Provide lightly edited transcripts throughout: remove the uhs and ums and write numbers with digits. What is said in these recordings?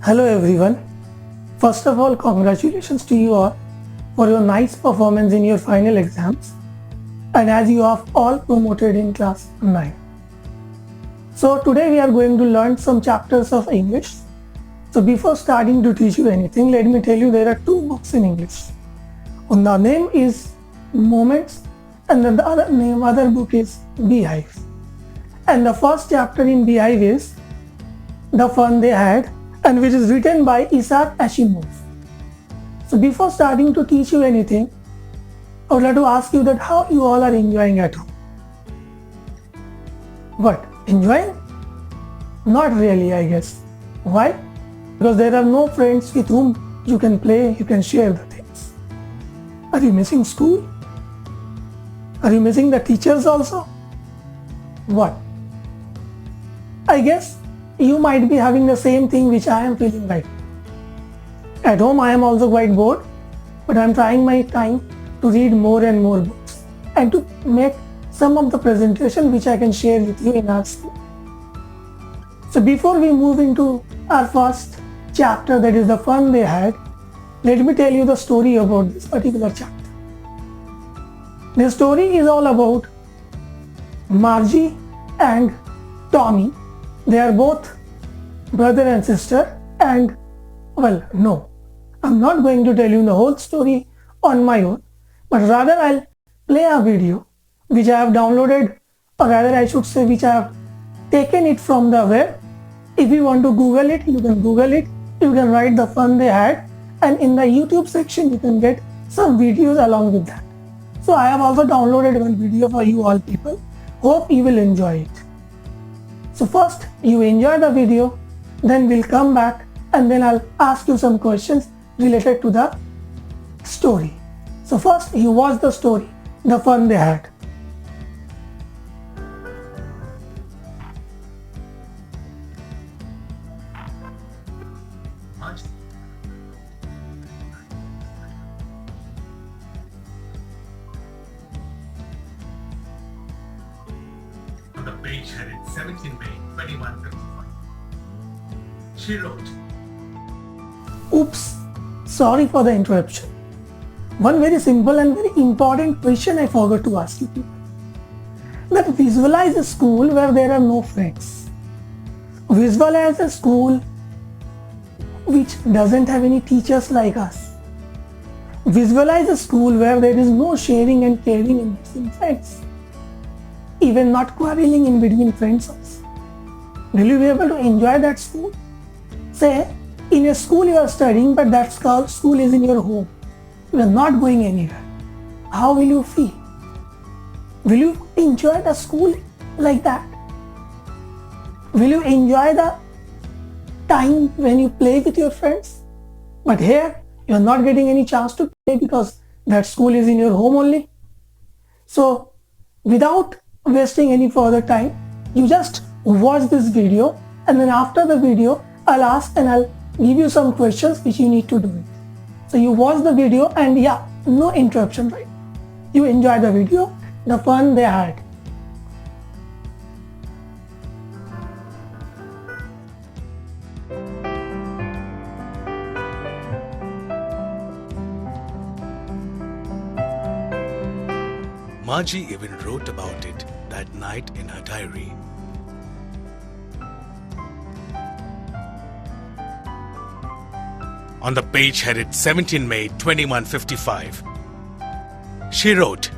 Hello everyone. First of all, congratulations to you all for your nice performance in your final exams and as you have all promoted in class 9. So today we are going to learn some chapters of English. So before starting to teach you anything, let me tell you there are two books in English. One the name is Moments and then the other book is Beehive. And the first chapter in Beehive is The Fun They Had, and which is written by Isaac Asimov. So before starting to teach you anything, I would like to ask you that how you all are enjoying at home. What? Enjoying? Not really, I guess. Why? Because there are no friends with whom you can play, you can share the things. Are you missing school? Are you missing the teachers also? What? I guess you might be having the same thing which I am feeling right now. At home I am also quite bored, but I am trying my time to read more and more books and to make some of the presentation which I can share with you in our school. So before we move into our first chapter, that is The Fun They Had, let me tell you the story about this particular chapter. The story is all about Margie and Tommy. They are both brother and sister, and well, no, I'm not going to tell you the whole story on my own, but rather I'll play a video which I have downloaded, or rather I should say which I have taken it from the web. If you want to Google it, you can Google it, you can write The Fun They Had, and in the YouTube section you can get some videos along with that. So I have also downloaded one video for you all people. Hope you will enjoy it. So first you enjoy the video, then we'll come back and then I'll ask you some questions related to the story. So first you watch the story, The Fun They Had. On the page headed 17 May 2155. She wrote, Oops, sorry for the interruption. One very simple and very important question I forgot to ask you people. That visualize a school where there are no friends. Visualize a school which doesn't have any teachers like us. Visualize a school where there is no sharing and caring in between friends. Even not quarreling in between friends also. Will you be able to enjoy that school? Say, in a school you are studying, but that school is in your home. You are not going anywhere. How will you feel? Will you enjoy the school like that? Will you enjoy the time when you play with your friends? But here, you are not getting any chance to play because that school is in your home only. So, without wasting any further time, you just watch this video, and then after the video I'll ask and I'll give you some questions which you need to do it. So you watch the video and yeah, no interruption, right? You enjoy the video, The Fun They Had. Margie even wrote about it that night in her diary. On the page headed 17 May 2155, she wrote,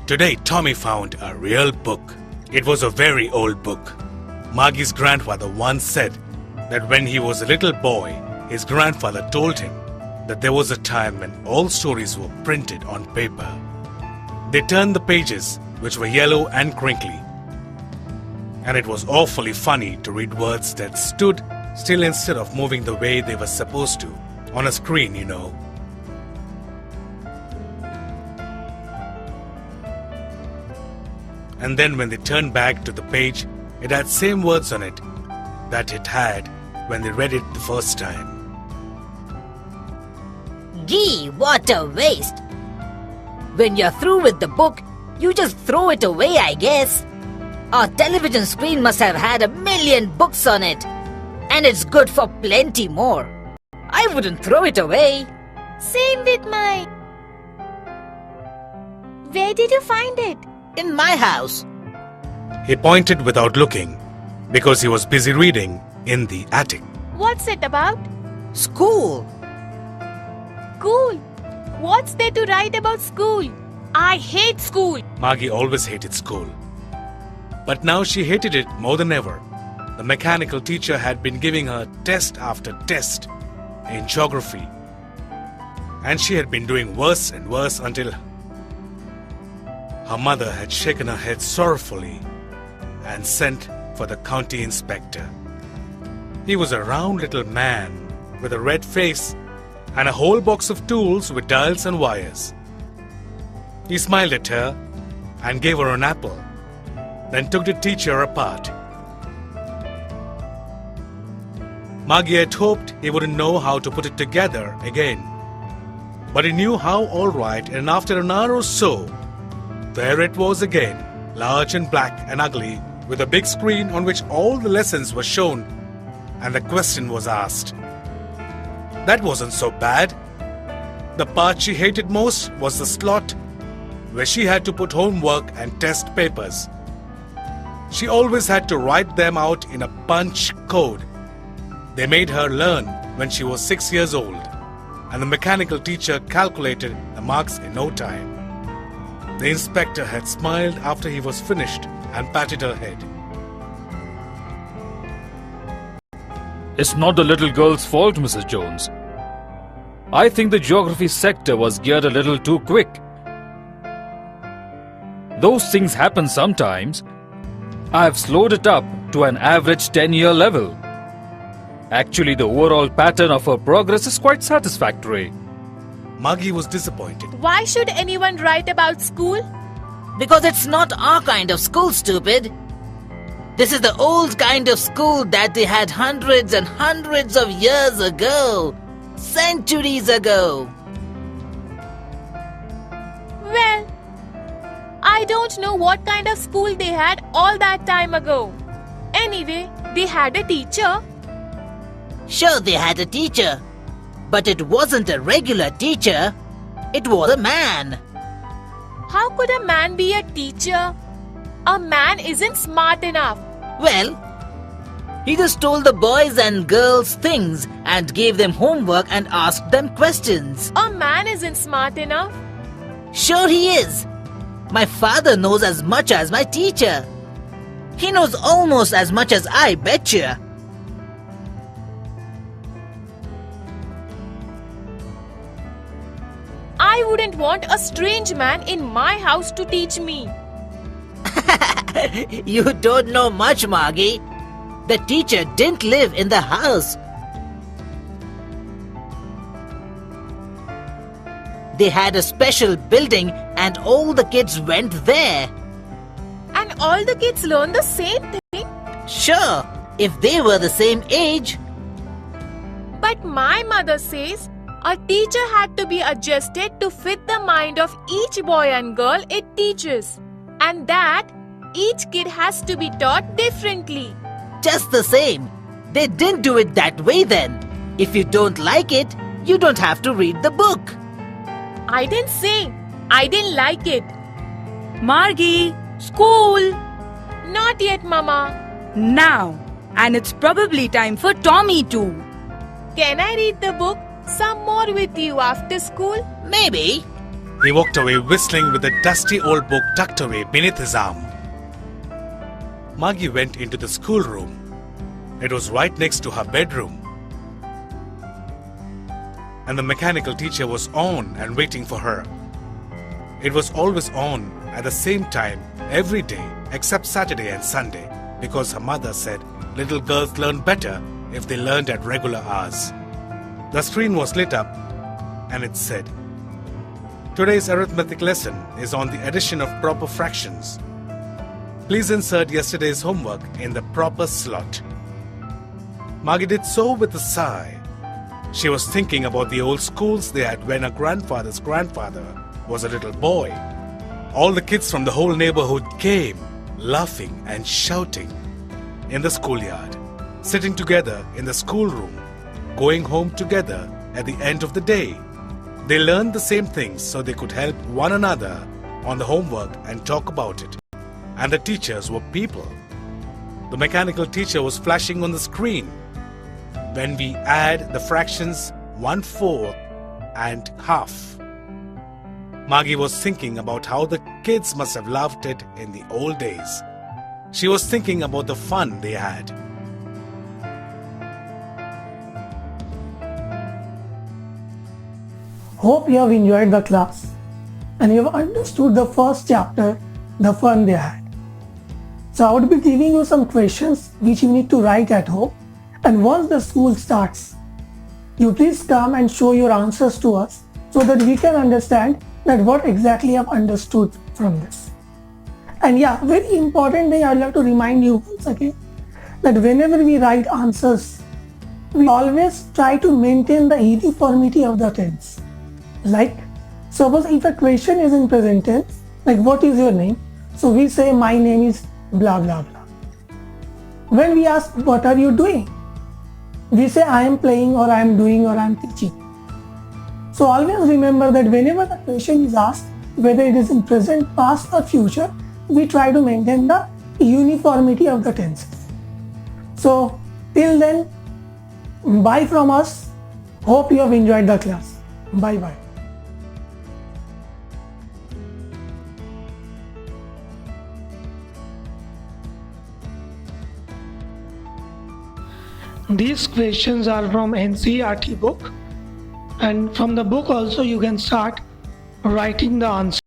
Today Tommy found a real book. It was a very old book. Margie's grandfather once said that when he was a little boy, his grandfather told him that there was a time when all stories were printed on paper. They turned the pages, which were yellow and crinkly, and it was awfully funny to read words that stood still instead of moving the way they were supposed to, on a screen, you know. And then when they turned back to the page, it had same words on it that it had when they read it the first time. Gee, what a waste! When you're through with the book, you just throw it away, I guess. Our television screen must have had 1,000,000 books on it. And it's good for plenty more. I wouldn't throw it away. Same with mine. Where did you find it? In my house. He pointed without looking because he was busy reading in the attic. What's it about? School. Cool. What's there to write about school? I hate school. Margie always hated school. But now she hated it more than ever. The mechanical teacher had been giving her test after test in geography. And she had been doing worse and worse until her mother had shaken her head sorrowfully and sent for the county inspector. He was a round little man with a red face and a whole box of tools with dials and wires. He smiled at her and gave her an apple, then took the teacher apart. Margie had hoped he wouldn't know how to put it together again. But he knew how all right, and after an hour or so, there it was again, large and black and ugly, with a big screen on which all the lessons were shown, and the question was asked. That wasn't so bad. The part she hated most was the slot where she had to put homework and test papers. She always had to write them out in a punch code. They made her learn when she was 6 years old, and the mechanical teacher calculated the marks in no time. The inspector had smiled after he was finished and patted her head. It's not the little girl's fault, Mrs. Jones. I think the geography sector was geared a little too quick. Those things happen sometimes. I've slowed it up to an average 10-year level. Actually, the overall pattern of her progress is quite satisfactory. Margie was disappointed. Why should anyone write about school? Because it's not our kind of school, stupid. This is the old kind of school that they had hundreds and hundreds of years ago. Centuries ago. Well, I don't know what kind of school they had all that time ago. Anyway, they had a teacher. Sure, they had a teacher. But it wasn't a regular teacher. It was a man. How could a man be a teacher? A man isn't smart enough. Well, he just told the boys and girls things and gave them homework and asked them questions. A man isn't smart enough. Sure he is. My father knows as much as my teacher. He knows almost as much as I, betcha. I wouldn't want a strange man in my house to teach me. You don't know much, Margie. The teacher didn't live in the house. They had a special building and all the kids went there. And all the kids learn the same thing. Sure, if they were the same age. But my mother says a teacher had to be adjusted to fit the mind of each boy and girl it teaches. And that each kid has to be taught differently. Just the same. They didn't do it that way then. If you don't like it, you don't have to read the book. I didn't say I didn't like it. Margie, school! Not yet, Mama. Now. And it's probably time for Tommy too. Can I read the book some more with you after school? Maybe. He walked away whistling with the dusty old book tucked away beneath his arm. Margie went into the schoolroom. It was right next to her bedroom. And the mechanical teacher was on and waiting for her. It was always on at the same time every day except Saturday and Sunday because her mother said little girls learn better if they learned at regular hours. The screen was lit up and it said, "Today's arithmetic lesson is on the addition of proper fractions. Please insert yesterday's homework in the proper slot." Margie did so with a sigh. She was thinking about the old schools they had when her grandfather's grandfather was a little boy. All the kids from the whole neighborhood came, laughing and shouting, in the schoolyard. sitting together in the schoolroom, going home together at the end of the day. They learned the same things so they could help one another on the homework and talk about it. And the teachers were people. The mechanical teacher was flashing on the screen. When we add the fractions 1/4 and half. Maggie was thinking about how the kids must have loved it in the old days. She was thinking about the fun they had. Hope you have enjoyed the class and you have understood the first chapter, the fun they had. So I would be giving you some questions which you need to write at home, and once the school starts, you please come and show your answers to us so that we can understand that what exactly you have understood from this. And yeah, very important thing I'd like to remind you once again that whenever we write answers, we always try to maintain the uniformity of the tense. Like, suppose if a question is in present tense, like what is your name? So we say my name is blah blah blah. When we ask what are you doing? We say I am playing or I am doing or I am teaching. So always remember that whenever the question is asked, whether it is in present, past or future, we try to maintain the uniformity of the tenses. So till then, bye from us. Hope you have enjoyed the class. Bye bye. These questions are from NCERT book, and from the book also you can start writing the answer.